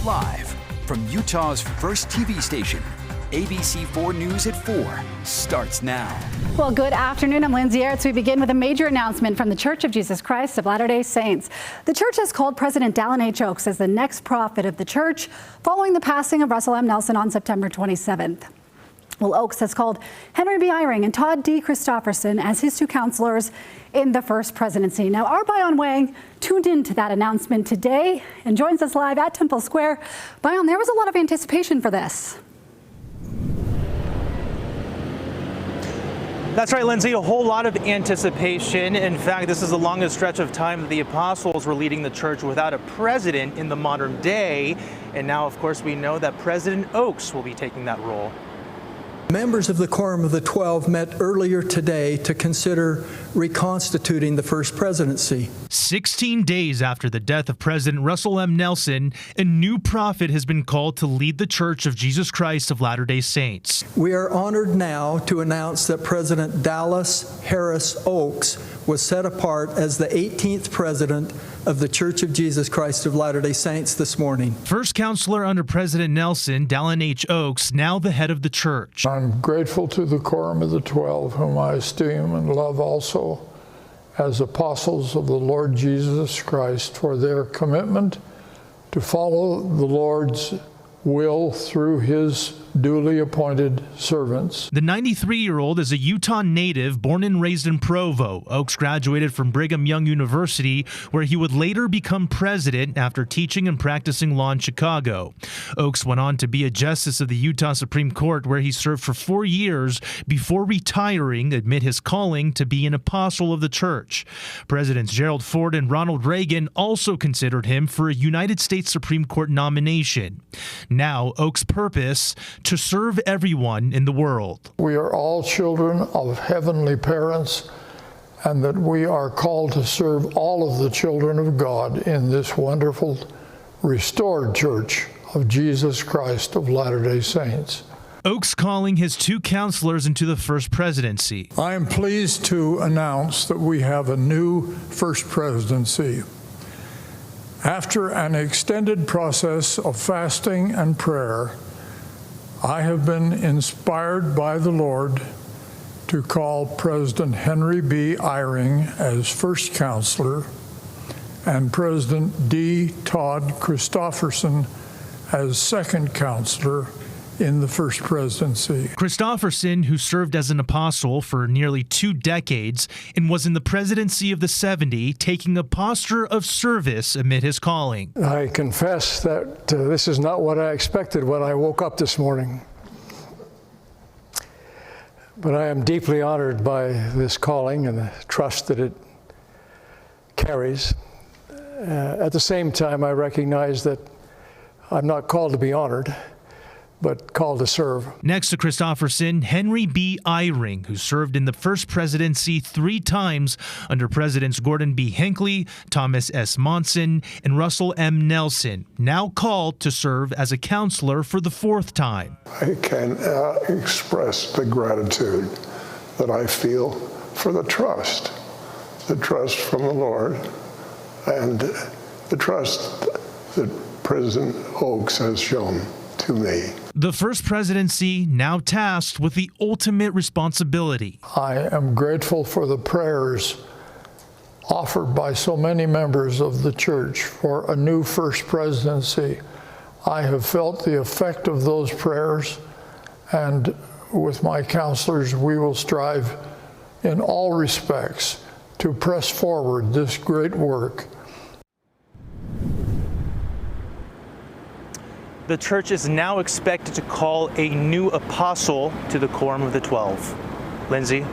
Live from Utah's first TV station, ABC 4 News at 4 starts now. Well, good afternoon. I'm Lindsay Aerts. We begin with a major announcement from the Church of Jesus Christ of Latter-day Saints. The church has called President Dallin H. Oaks as the next prophet of the church following the passing of Russell M. Nelson on September 27th. Well, Oaks has called Henry B. Eyring and Todd D. Christofferson as his two counselors in the first presidency. Now, our Bayon Wang tuned into that announcement today and joins us live at Temple Square. Bayon, there was a lot of anticipation for this. That's right, Lindsay, a whole lot of anticipation. In fact, this is the longest stretch of time that the apostles were leading the church without a president in the modern day. And now, of course, we know that President Oaks will be taking that role. Members of the Quorum of the 12 met earlier today to consider reconstituting the first presidency. 16 days after the death of President Russell M. Nelson, a new prophet has been called to lead the Church of Jesus Christ of Latter-day Saints. We are honored now to announce that President Dallas Harris Oaks was set apart as the 18th president of the Church of Jesus Christ of Latter-day Saints this morning. First counselor under President Nelson, Dallin H. Oaks, now the head of the church. I'm grateful to the Quorum of the 12, whom I esteem and love also as apostles of the Lord Jesus Christ, for their commitment to follow the Lord's will through his duly appointed servants. The 93-year-old is a Utah native born and raised in Provo. Oaks graduated from Brigham Young University, where he would later become president after teaching and practicing law in Chicago. Oaks went on to be a justice of the Utah Supreme Court, where he served for 4 years before retiring amid his calling to be an apostle of the church. Presidents Gerald Ford and Ronald Reagan also considered him for a United States Supreme Court nomination. Now, Oaks' purpose: to serve everyone in the world. We are all children of heavenly parents, and that we are called to serve all of the children of God in this wonderful, restored Church of Jesus Christ of Latter-day Saints. Oaks calling his two counselors into the first presidency. I am pleased to announce that we have a new first presidency. After an extended process of fasting and prayer, I have been inspired by the Lord to call President Henry B. Eyring as first counselor and President D. Todd Christofferson as second counselor in the first presidency. Christofferson, who served as an apostle for nearly 2 decades and was in the presidency of the 70, taking a posture of service amid his calling. I confess that this is not what I expected when I woke up this morning. But I am deeply honored by this calling and the trust that it carries. At the same time, I recognize that I'm not called to be honored, but called to serve. Next to Christofferson, Henry B. Eyring, who served in the first presidency 3 times under Presidents Gordon B. Hinckley, Thomas S. Monson, and Russell M. Nelson, now called to serve as a counselor for the 4th time. I can express the gratitude that I feel for the trust from the Lord, and the trust that President Oaks has shown to me. The first presidency now tasked with the ultimate responsibility. I am grateful for the prayers offered by so many members of the church for a new first presidency. I have felt the effect of those prayers, and with my counselors, we will strive in all respects to press forward this great work. The church is now expected to call a new apostle to the Quorum of the 12. Lindsay?